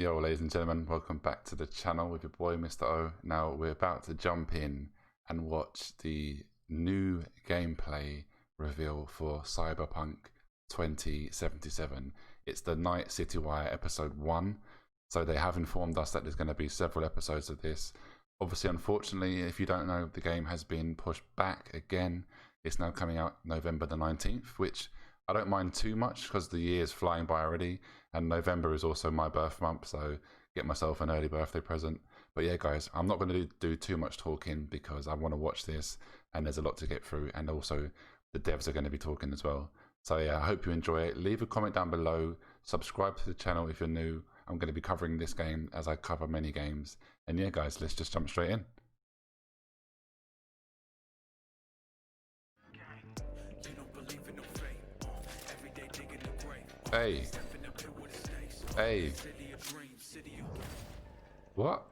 Yo, ladies and gentlemen, welcome back to the channel with your boy Mr. O. Now we're about to jump in and watch the new gameplay reveal for Cyberpunk 2077. It's the Night City Wire episode 1. So they have informed us that there's going to be several episodes of this. Obviously, unfortunately, if you don't know, the game has been pushed back again. It's now coming out November the 19th, which I don't mind too much because the year is flying by already. And November is also my birth month, so get myself an early birthday present. But yeah, guys, I'm not going to do too much talking because I want to watch this and there's a lot to get through. And also, the devs are going to be talking as well. So yeah, I hope you enjoy it. Leave a comment down below. Subscribe to the channel if you're new. I'm going to be covering this game as I cover many games. And yeah, guys, let's just jump straight in. Hey. Hey. What?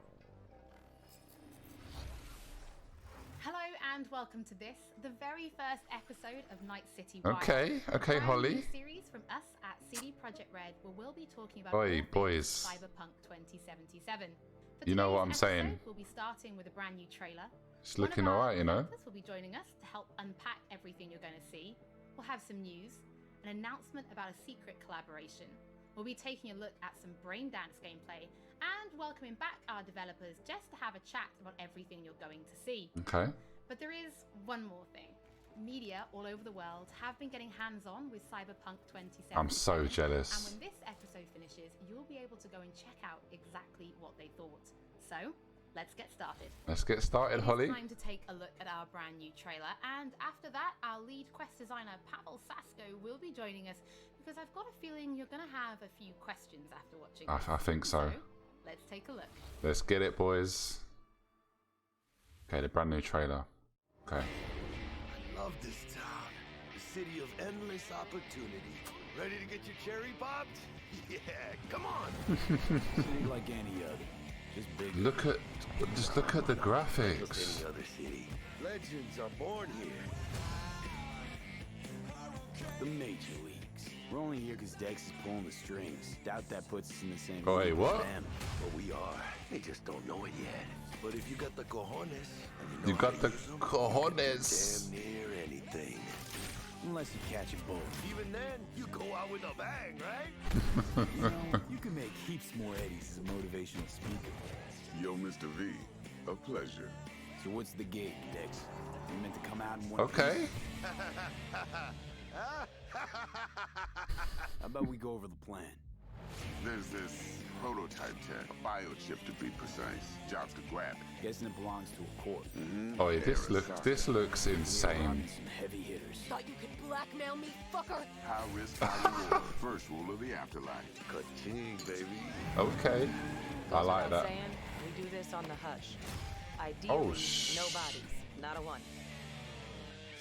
Hello and welcome to this, the very first episode of Night City Wire. Okay, Holly. Series from us at CD Projekt Red, where we'll be talking about Oi, boys. Cyberpunk 2077. You know what I'm saying? We'll be starting with a brand new trailer. It's looking alright, you know. Will be joining us to help unpack everything you're going to see. We'll have some news, an announcement about a secret collaboration. We'll be taking a look at some brain dance gameplay and welcoming back our developers just to have a chat about everything you're going to see. Okay. But there is one more thing. Media all over the world have been getting hands-on with Cyberpunk 2077. I'm so jealous. And when this episode finishes, you'll be able to go and check out exactly what they thought. So, let's get started. Let's get started, Holly. It's time to take a look at our brand new trailer. And after that, our lead quest designer, Pavel Sasko, will be joining us because I've got a feeling you're going to have a few questions after watching this. I think so. Let's take a look. Let's get it, boys. Okay, the brand new trailer. Okay. I love this town. The city of endless opportunity. Ready to get your cherry popped? Yeah, come on. City like any other. Just big. Just look at the graphics. Look any other city. Legends are born here. The major leagues. We're only here because Dex is pulling the strings. Doubt that puts us in the same Oh, league hey, with what? them. But we are. They just don't know it yet. But if you got the cojones, and You know got how the to use them, cojones. damn near anything. Unless you catch a bull. Even then, you go out with a bang, right? You know, you can make heaps more eddies as a motivational speaker. Yo, Mr. V, a pleasure. So what's the gig, Dex? You meant to come out in one Okay. piece? How about we go over the plan? There's this prototype tech, a biochip to be precise. Job's to grab it. Guessing it belongs to a corp. Oh, yeah, this looks insane. Some heavy hitters. Thought you could blackmail me, fucker? High risk, high reward. First rule of the afterlife. Ka-ching, baby. Okay. I like that. Saying, we do this on the hush. Ideally, Oh, no bodies, not a one.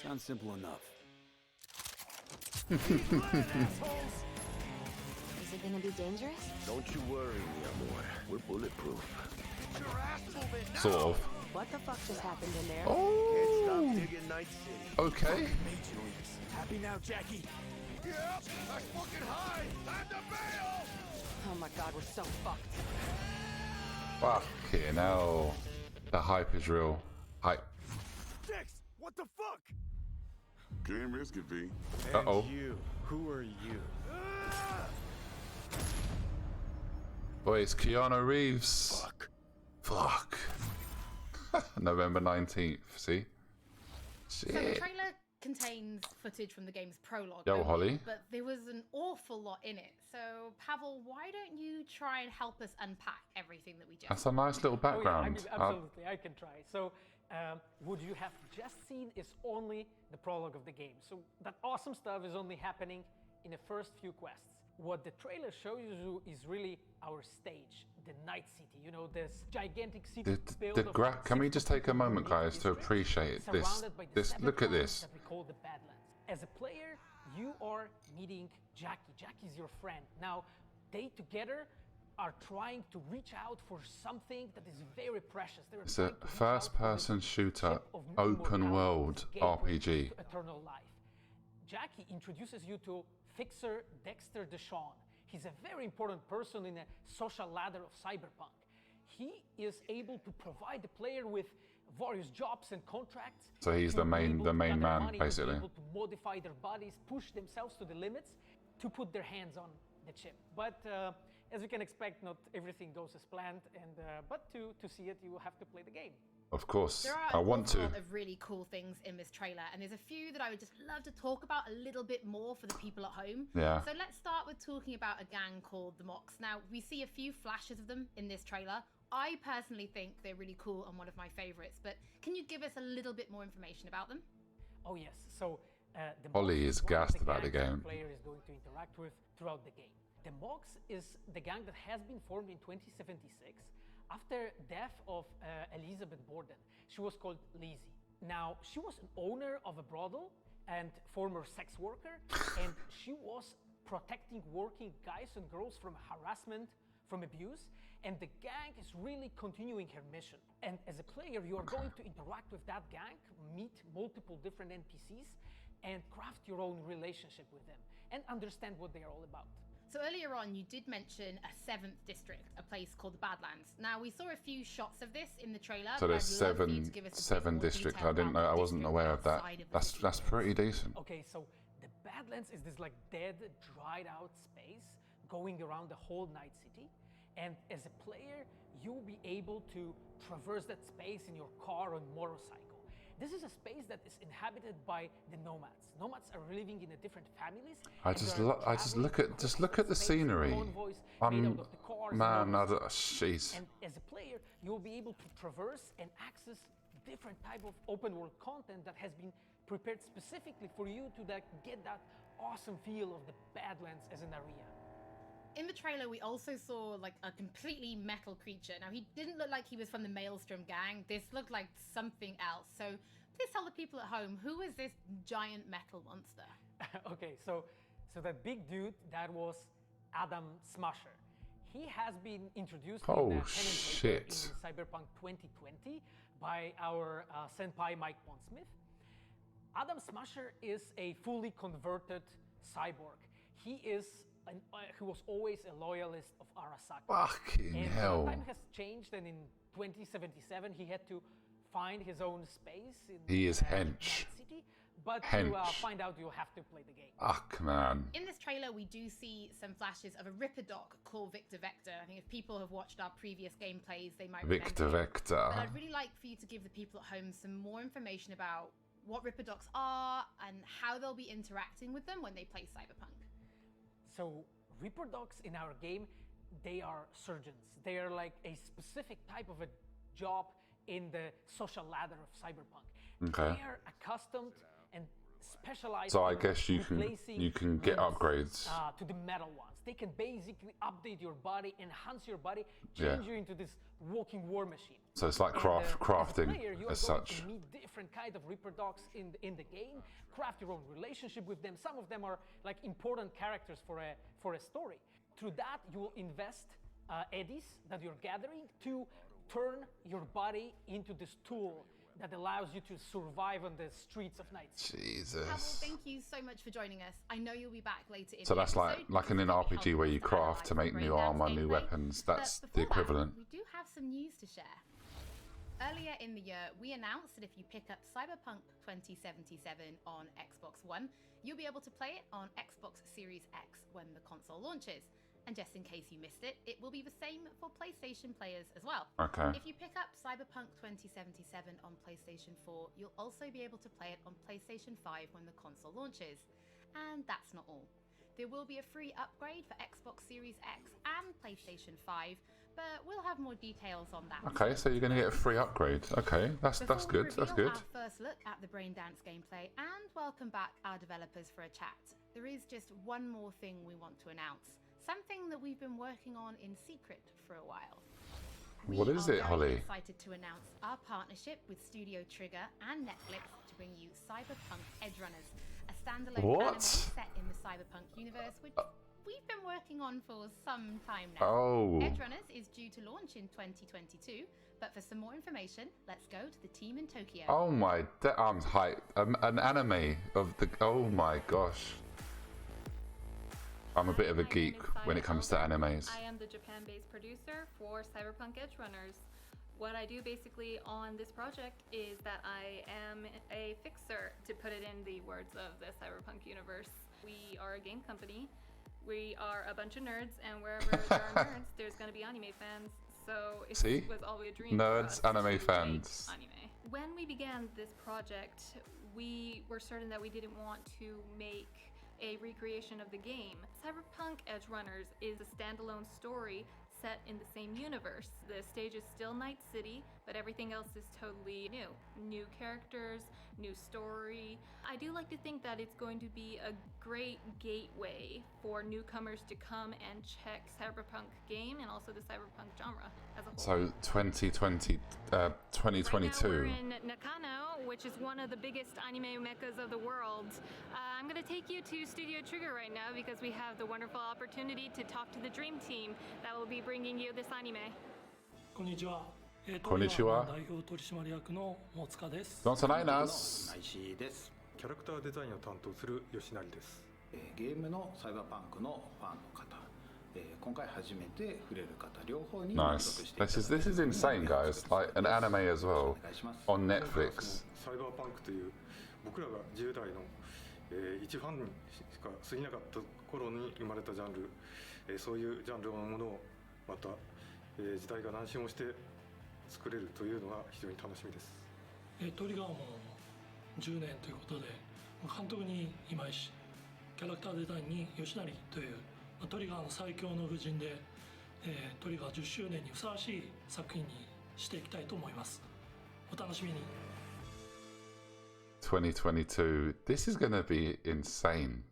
Sounds simple enough. Is it gonna be dangerous? Don't you worry, mi amor. We're bulletproof. Sort of. What the fuck just happened in there? Can't Oh. stop digging Night City. Okay. Major leagues. Happy now, Jackie? Yep, that's fucking high. Time to bail. Oh my god, we're so fucked. Fucking hell. The hype is real. Hype. Dex, what the fuck? Can't risk it, V. Uh-oh. You, who are you? Boy, it's Keanu Reeves. Fuck. November 19th, see? So the Shit. trailer contains footage from the game's prologue. Yo, only, Holly. But there was an awful lot in it. So, Pavel, why don't you try and help us unpack everything that we just That's a nice little background. Absolutely, I can try. So, what you have just seen is only the prologue of the game. So that awesome stuff is only happening in the first few quests. What the trailer shows you is really our stage, the Night City. You know, this gigantic city built of Can we just take a moment, guys, to appreciate this? surrounded by the seven Look at planets this. that we call the Badlands. As a player, you are meeting Jackie. Jackie's your friend. Now, they together are trying to reach out for something that is very precious. It's a first-person shooter, open world RPG. Eternal life. Jackie introduces you to Fixer Dexter Deshawn. He's a very important person in a social ladder of Cyberpunk. He is able to provide the player with various jobs and contracts. So he's to the be main able to man, gather money, basically. To be able to modify their bodies, push themselves to the limits, to put their hands on the chip. But as you can expect, not everything goes as planned. And but to see it, you will have to play the game. Of course, There are I want a lot to. of really cool things in this trailer, and there's a few that I would just love to talk about a little bit more for the people at home. Yeah. So let's start with talking about a gang called the Mox. Now, we see a few flashes of them in this trailer. I personally think they're really cool and one of my favorites, but can you give us a little bit more information about them? Oh yes, so the Holly Mox is one of gassed about the gangs that game. The player is going to interact with throughout the game. The Mox is the gang that has been formed in 2076 after death of Elizabeth Borden. She was called Lizzie. Now, she was an owner of a brothel and former sex worker, and she was protecting working guys and girls from harassment, from abuse, and the gang is really continuing her mission. And as a player, you are going to interact with that gang, meet multiple different NPCs, and craft your own relationship with them, and understand what they are all about. So earlier on, you did mention a 7th district, a place called the Badlands. Now, we saw a few shots of this in the trailer. So but there's I'd love for you to give us a bit seven more districts. detail I didn't know. about I the wasn't district aware of that. outside of the That's city. pretty decent. Okay, so the Badlands is this like dead, dried out space going around the whole Night City. And as a player, you'll be able to traverse that space in your car or motorcycle. This is a space that is inhabited by the nomads. Nomads are living in a different families. I just look at the scenery. Man, jeez. And as a player, you'll be able to traverse and access different type of open world content that has been prepared specifically for you to get that awesome feel of the Badlands as an area. In the trailer, we also saw like a completely metal creature. Now, he didn't look like he was from the Maelstrom gang. This looked like something else. So please tell the people at home, who is this giant metal monster? Okay, so that big dude, that was Adam Smasher. He has been introduced in Oh, in shit. Cyberpunk 2020 by our senpai Mike Pondsmith. Adam Smasher is a fully converted cyborg. He was always a loyalist of Arasaka. Fucking And hell. time has changed, and in 2077 he had to find his own space in He is Night hench. City. But to Hench. find out, you'll have to play the game. Fuck, man. In this trailer, we do see some flashes of a Ripper doc called Victor Vector. I think if people have watched our previous gameplays, they might Victor remember him. Vector. But I'd really like for you to give the people at home some more information about what Ripper docs are and how they'll be interacting with them when they play Cyberpunk. So Reaper dogs in our game, they are surgeons. They are like a specific type of a job in the social ladder of Cyberpunk. Okay. They are accustomed and specialized. So I in guess you replacing can get limbs, upgrades. to the metal ones. They can basically update your body, enhance your body, Yeah. change you into this walking war machine. So it's like And, crafting as a player, you are as going such. to meet different kind of Reaper dogs in the game, craft your own relationship with them. Some of them are like important characters for a story. Through that, you will invest eddies that you're gathering to turn your body into this tool that allows you to survive on the streets of Night City. Pavel, Jesus. thank you so much for joining us. I know you'll be back later in So the that's like episode in an because it'll be RPG where you helpful to craft to analyse make the new Braindance armor, new gameplay. weapons. That's But the before that, equivalent. we do have some news to share. Earlier in the year, we announced that if you pick up Cyberpunk 2077 on Xbox One, you'll be able to play it on Xbox Series X when the console launches. And just in case you missed it, it will be the same for PlayStation players as well. Okay. If you pick up Cyberpunk 2077 on PlayStation 4, you'll also be able to play it on PlayStation 5 when the console launches. And that's not all. There will be a free upgrade for Xbox Series X and PlayStation 5, but we'll have more details on that. Okay, so you're going to get a free upgrade. Okay, that's Before we good. That's reveal good. Our first look at the Braindance gameplay and welcome back our developers for a chat. There is just one more thing we want to announce. Something that we've been working on in secret for a while. What is We it, are Holly? very excited to announce our partnership with Studio Trigger and Netflix to bring you Cyberpunk Edgerunners, a standalone What? anime set in the Cyberpunk universe, which we've been working on for some time now. Oh. Edgerunners is due to launch in 2022, but for some more information, let's go to the team in Tokyo. Oh my, I'm hyped. An anime of the. Oh my gosh. I'm a bit of a Hi, my name geek is when it Saya comes to Elden. animes. I am the Japan-based producer for Cyberpunk Edgerunners. What I do basically on this project is that I am a fixer, to put it in the words of the Cyberpunk universe. We are a game company. We are a bunch of nerds, and wherever there are nerds, there's going to be anime fans. So it See? was always a dream Nerds, for us anime to fans. make anime. When we began this project, we were certain that we didn't want to make a recreation of the game. Cyberpunk Edgerunners is a standalone story set in the same universe. The stage is still Night City, but everything else is totally new. New characters, new story. I do like to think that it's going to be a great gateway for newcomers to come and check Cyberpunk game and also the Cyberpunk genre as a whole. So 2020, Right now 2022. we're in Nakano, which is one of the biggest anime meccas of the world. I'm going to take you to Studio Trigger right now because we have the wonderful opportunity to talk to the dream team that will be bringing you this anime. こんにちは。こんにちは。代表取締役の大塚です。どうぞないなす。内です。キャラクターデザインを担当する吉成です。ゲームのサイバーパンクのファンの方、今回初めて触れる方両方に Nice. This is insane, guys. Like an anime as well on Netflix. サイバーパンクという僕らが10代の、一ファンにしか過ぎなかった頃に生まれたジャンル、そういうジャンルのものをまた、時代が何周もして作れるというのが非常に楽しみです。トリガーも10年ということで、監督に今石、キャラクターデザインに吉成というトリガーの最強の布陣で、トリガー10周年にふさわしい作品にしていきたいと思います。お楽しみに。2022. This is going to be insane.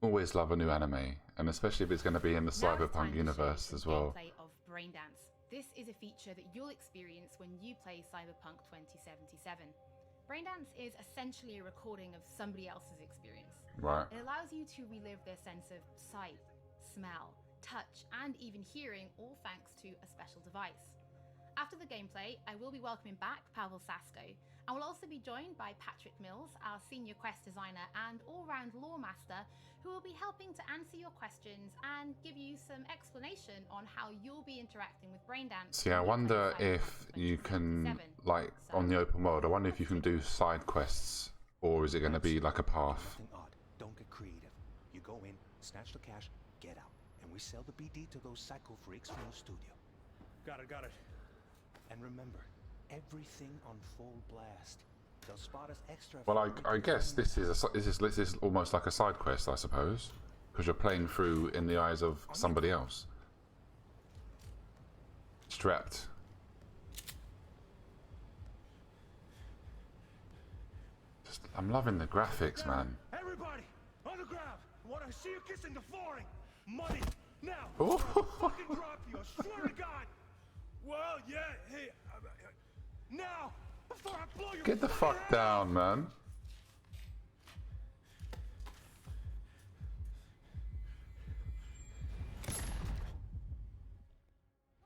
Always love a new anime, and especially if it's going to be in the Now it's Cyberpunk time to universe show as some well. gameplay of Braindance. This is a feature that you'll experience when you play Cyberpunk 2077. Braindance is essentially a recording of somebody else's experience. Right. It allows you to relive their sense of sight, smell, touch, and even hearing, all thanks to a special device. After the gameplay, I will be welcoming back Pavel Sasko, and we'll also be joined by Patrick Mills, our senior quest designer and all-round lore master, who will be helping to answer your questions and give you some explanation on how you'll be interacting with Braindance. See, I wonder if you can, like, on the open world, I wonder if you can do side quests, or is it going to be like a path? Nothing odd. Don't get creative. You go in, snatch the cash, get out, and we sell the BD to those psycho freaks from the studio. Got it. And remember, everything on full blast. They'll spot us extra. Well, I guess this is almost like a side quest, I suppose, because you're playing through in the eyes of somebody else. Strapped. I'm loving the graphics, man. Everybody, on the ground. I want to see you kissing the flooring. Money, now. Ooh. Fucking drop you, I swear to God. Well, yeah, hey, now, before I blow your Get the fuck down, man.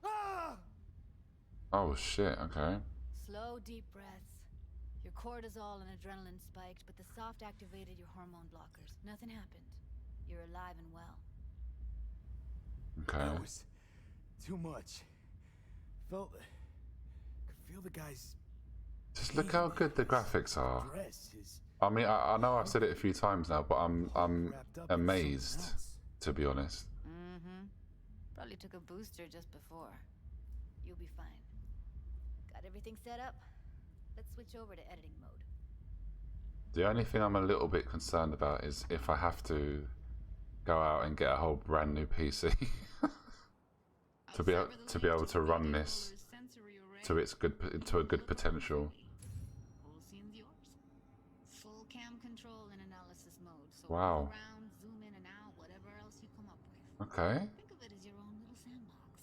Ah! Oh shit, okay. Slow, deep breaths. Your cortisol and adrenaline spiked, but the soft activated your hormone blockers. Nothing happened. You're alive and well. Okay. That was too much. Could feel the guy's Just look how good the graphics are. dress, his I mean, I know I've said it a few times now, but I'm amazed, to be honest. Mm-hmm. Probably took a booster just before. You'll be fine. Got everything set up? Let's switch over to editing mode. The only thing I'm a little bit concerned about is if I have to go out and get a whole brand new PC to be able to run this to a good potential. Whole scene's yours. Full cam control in analysis mode. So Wow. walk around, zoom in and out, whatever else you come up with. Okay. Think of it as your own little sandbox.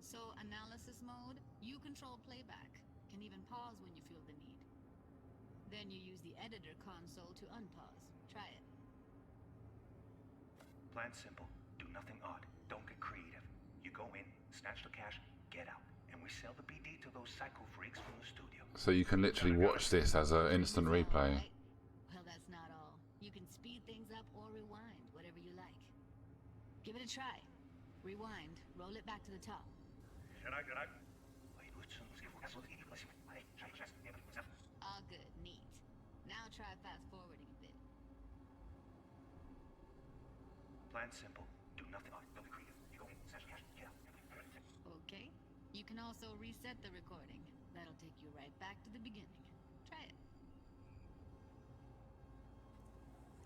So analysis mode, you control playback. Can even pause when you feel the need. Then you use the editor console to unpause. Try it. Plan simple. Do nothing odd. Don't get creative. You go in, snatch the cash, get out, and we sell the BD to those psycho freaks from the studio. So you can literally watch this as an instant replay. Well, that's not all. You can speed things up or rewind, whatever you like. Give it a try. Rewind, roll it back to the top. All good, neat. Now try fast forwarding a bit. Plan simple. Do nothing odd. Don't be creative. You go in, snatch cash, get out. Okay. You can also reset the recording. That'll take you right back to the beginning. Try it.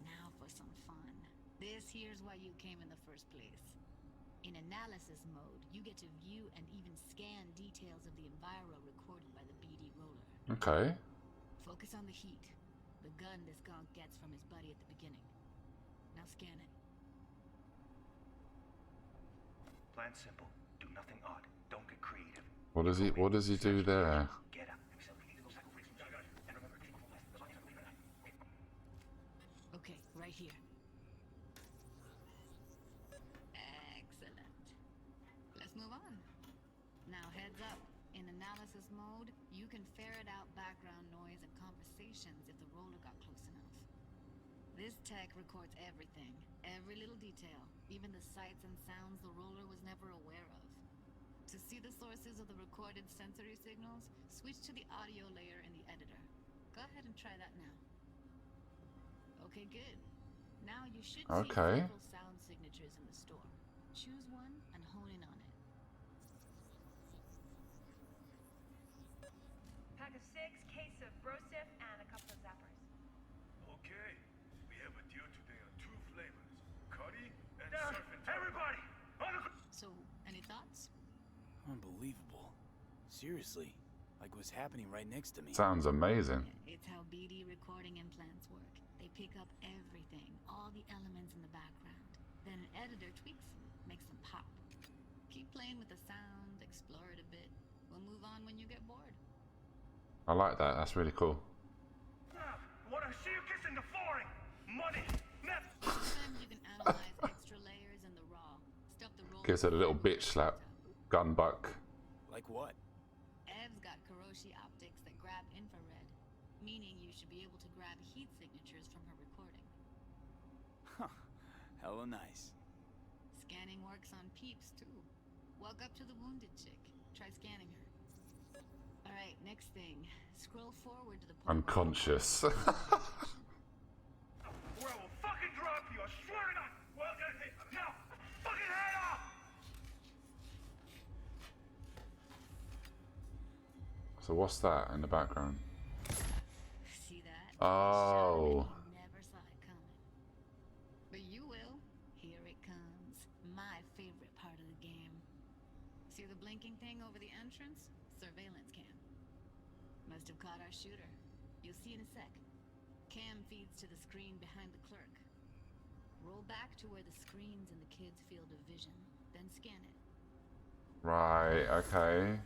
Now for some fun. This here's why you came in the first place. In analysis mode, you get to view and even scan details of the enviro recorded by the BD roller. Okay. Focus on the heat, the gun this gonk gets from his buddy at the beginning. Now scan it. Plan simple. Do nothing odd. Don't get creative. What does he do there? Get out. Okay, right here. Excellent. Let's move on. Now heads up. In analysis mode, you can ferret out background noise and conversations if the roller got close enough. This tech records everything, every little detail, even the sights and sounds the roller was never aware of. To see the sources of the recorded sensory signals, switch to the audio layer in the editor. Go ahead and try that now. Okay, good. Now you should see several sound signatures in the store. Choose one and hone in on it. Pack of 6, case of Brosif, and a couple of zappers. Okay, we have a deal today on 2 flavors, curry and surf and turf. Everybody! So, any thoughts? Unbelievable. Seriously, like what's happening right next to me. Sounds amazing. It's how BD recording implants work. They pick up everything, all the elements in the background. Then an editor tweaks them, makes them pop. Keep playing with the sound, explore it a bit. We'll move on when you get bored. I like that. That's really cool. Wanna see you kissing the flooring? Money! Sometimes you can analyze extra layers in the raw. Stuff the roll. Gives it a little bitch slap. Gun buck. Like what? Ev's got Kuroshi optics that grab infrared, meaning you should be able to grab heat signatures from her recording. Huh. Hella nice. Scanning works on peeps, too. Walk up to the wounded chick. Try scanning her. Alright, next thing. Scroll forward to the point. Unconscious. Where I will fucking drop you, I swear to God! Well, now, fucking head off! So what's that in the background? See that? Oh. Never saw it coming. But you will. Here it comes. My favorite part of the game. See the blinking thing over the entrance? Surveillance cam. Must have caught our shooter. You'll see in a sec. Cam feeds to the screen behind the clerk. Roll back to where the screen's in the kid's field of vision. Then scan it. Right, okay.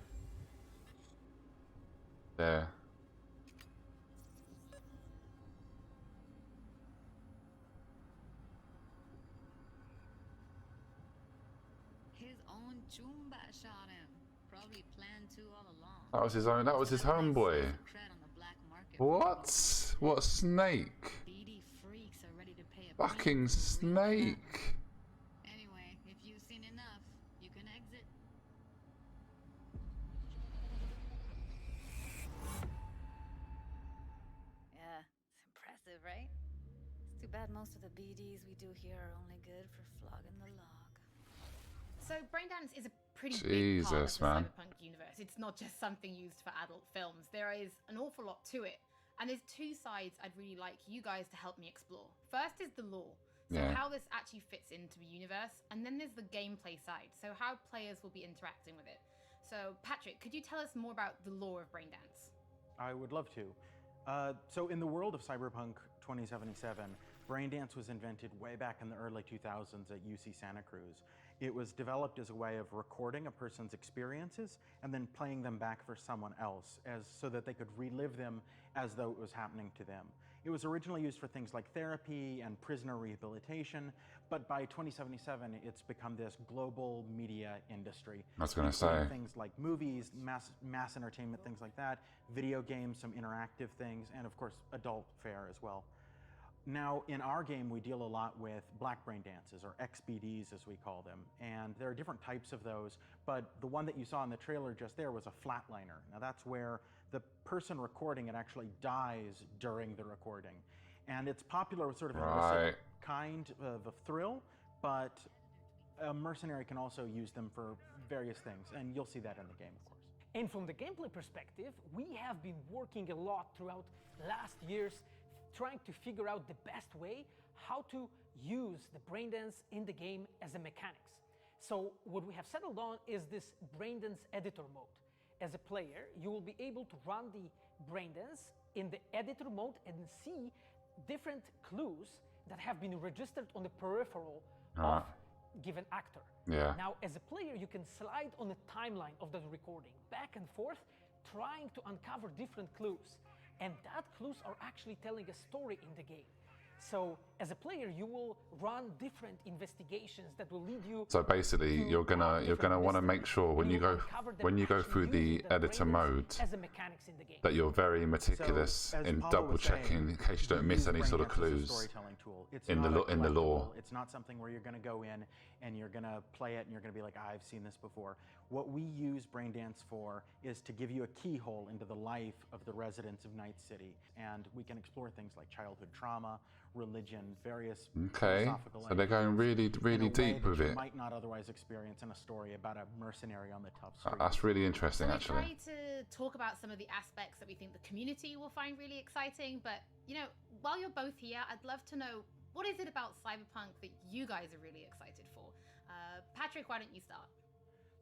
There. His own Chumba shot him. Probably planned to all along. That was his own. That was his homeboy. What? What snake? BD freaks are ready to pay a Fucking snake. Anyway, if you've seen enough, you can exit. Yeah, it's impressive, right? It's too bad most of the BDs we do here are only good for flogging the log. So Braindance is a pretty big part of Jesus, the man. Cyberpunk universe. It's not just something used for adult films. There is an awful lot to it. And there's 2 sides I'd really like you guys to help me explore. First is the lore. So how this actually fits into the universe. And then there's the gameplay side. So how players will be interacting with it. So Patrick, could you tell us more about the lore of Braindance? I would love to. So in the world of Cyberpunk 2077, Braindance was invented way back in the early 2000s at UC Santa Cruz. It was developed as a way of recording a person's experiences and then playing them back for someone else so that they could relive them as though it was happening to them. It was originally used for things like therapy and prisoner rehabilitation, but by 2077, it's become this global media industry. I was gonna say. Things like movies, mass entertainment, things like that, video games, some interactive things, and of course, adult fare as well. Now, in our game, we deal a lot with black brain dances, or XBDs as we call them, and there are different types of those, but the one that you saw in the trailer just there was a flatliner. Now, that's where the person recording it actually dies during the recording. And it's popular with sort of an illicit kind of a thrill, but a mercenary can also use them for various things, and you'll see that in the game, of course. And from the gameplay perspective, we have been working a lot throughout last years trying to figure out the best way how to use the braindance in the game as a mechanics. So what we have settled on is this braindance editor mode. As a player, you will be able to run the braindance in the editor mode and see different clues that have been registered on the peripheral of given actor. Yeah. Now, as a player, you can slide on the timeline of that recording, back and forth, trying to uncover different clues. And that clues are actually telling a story in the game. So, as a player, you will run different investigations that will lead you. So basically, you're gonna want to make sure when you go through the editor mode that you're very meticulous in double checking in case you don't miss any sort of clues in the lore. It's not something where you're going to go in and you're going to play it and you're going to be like, I've seen this before. What we use Braindance for is to give you a keyhole into the life of the residents of Night City, and we can explore things like childhood trauma, religion, various philosophical So they're going really deep with it. You might not otherwise experience in a story about a mercenary on the tough street. That's really interesting, actually. We try to talk about some of the aspects that we think the community will find really exciting, but you know, while you're both here, I'd love to know, what is it about Cyberpunk that you guys are really excited for? Patrick, why don't you start?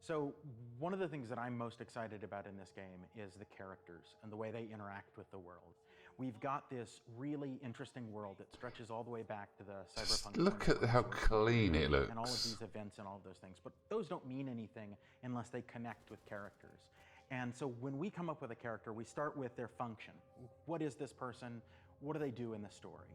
So one of the things that I'm most excited about in this game is the characters and the way they interact with the world. We've got this really interesting world that stretches all the way back to the Cyberpunk. Look at how clean it looks. And all of these events and all of those things. But those don't mean anything unless they connect with characters. And so when we come up with a character, we start with their function. What is this person? What do they do in the story?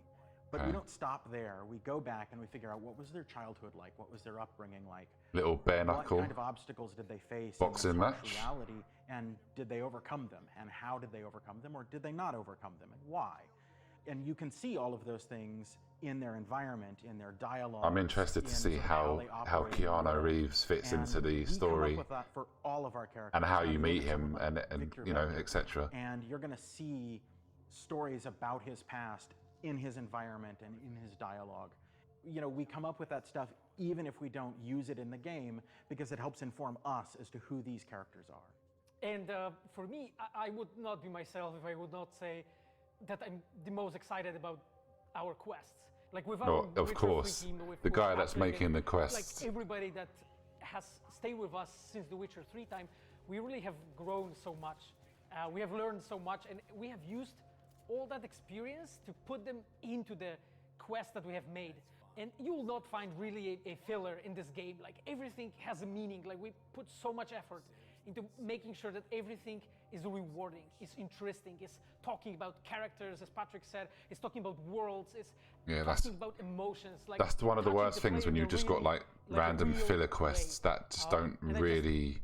But we don't stop there. We go back and we figure out, what was their childhood like? What was their upbringing like? Little bare knuckle. What kind of obstacles did they face boxing in match? Reality, and did they overcome them? And how did they overcome them? Or did they not overcome them? And why? And you can see all of those things in their environment, in their dialogue. I'm interested to see how Keanu Reeves fits into the story, with that for all of our characters, and how you meet him, and you know, etc. And you're going to see stories about his past in his environment and in his dialogue. You know, we come up with that stuff even if we don't use it in the game, because it helps inform us as to who these characters are. And for me, I would not be myself if I would not say that I'm the most excited about our quests. Like with our of course, team, the guy that's making the quests. Like everybody that has stayed with us since The Witcher 3 time, we really have grown so much. We have learned so much, and we have used all that experience to put them into the quest that we have made. And you will not find really a filler in this game. Like everything has a meaning. Like we put so much effort into making sure that everything is rewarding, is interesting, is talking about characters, as Patrick said, is talking about worlds, is talking about emotions. Like that's one of the worst things, when you've just got like random filler quests that just don't really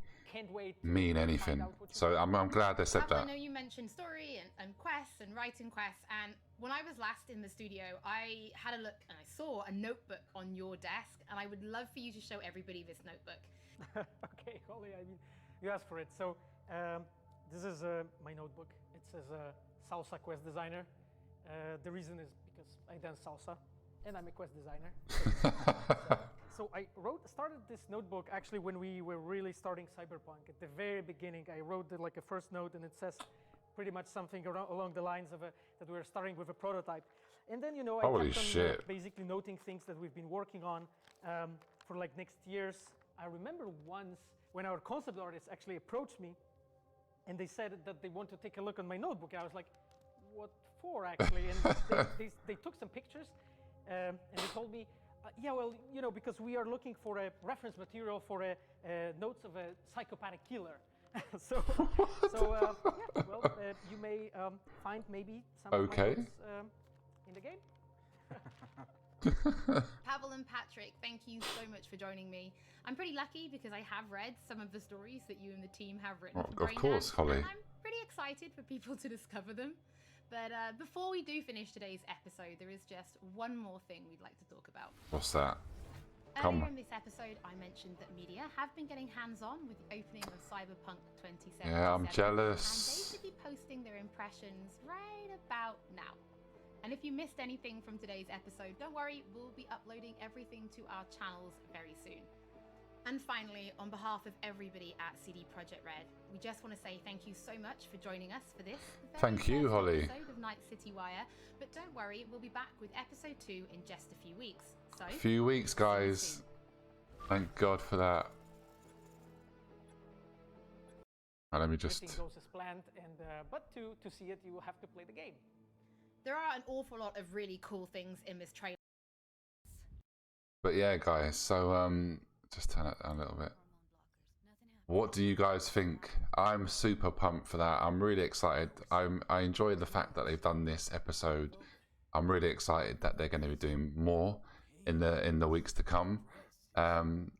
mean anything. So I'm glad they said that. I know you mentioned story and quests and writing quests, and when I was last in the studio, I had a look and I saw a notebook on your desk, and I would love for you to show everybody this notebook. Okay, Holly, I mean, you asked for it. So this is my notebook. It says Salsa Quest Designer. The reason is because I dance salsa, and I'm a quest designer. So I started this notebook actually when we were really starting Cyberpunk. At the very beginning, I wrote like a first note, and it says pretty much something along the lines of that we were starting with a prototype. And then, you know, I kept on basically noting things that we've been working on for like next years. I remember once when our concept artists actually approached me, and they said that they want to take a look at my notebook. And I was like, what for actually? And they took some pictures, and they told me, yeah, well, you know, because we are looking for a reference material for notes of a psychopathic killer. So yeah, well, you may find maybe some of my notes, in the game. Pavel and Patrick, thank you so much for joining me. I'm pretty lucky because I have read some of the stories that you and the team have written. Of course, Holly. And I'm pretty excited for people to discover them. But before we do finish today's episode, there is just one more thing we'd like to talk about. What's that? Earlier in this episode, I mentioned that media have been getting hands-on with the opening of Cyberpunk 2077. Yeah, I'm jealous. And they should be posting their impressions right about now. And if you missed anything from today's episode, don't worry, we'll be uploading everything to our channels very soon. And finally, on behalf of everybody at CD Projekt Red, we just want to say thank you so much for joining us for this Thank you, Holly. episode of Night City Wire. But don't worry, we'll be back with episode 2 in just a few weeks. So, a few weeks, guys. Thank God for that. Right, let me just. Everything goes as planned, and but to see it, you have to play the game. There are an awful lot of really cool things in this trailer. But yeah, guys. So just turn it down a little bit. What do you guys think? I'm super pumped for that. I'm really excited. I enjoy the fact that they've done this episode. I'm really excited that they're going to be doing more in the weeks to come. I'm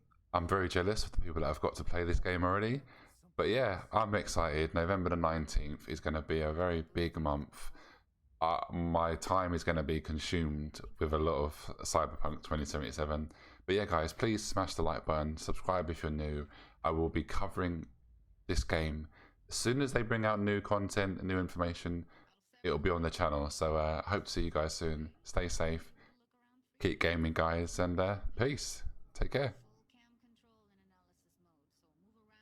very jealous of the people that have got to play this game already. But yeah, I'm excited. November the 19th is going to be a very big month. My time is going to be consumed with a lot of Cyberpunk 2077. But yeah, guys, please smash the like button. Subscribe if you're new. I will be covering this game as soon as they bring out new content and new information. It'll be on the channel. So hope to see you guys soon. Stay safe. Keep gaming, guys, and peace. Take care.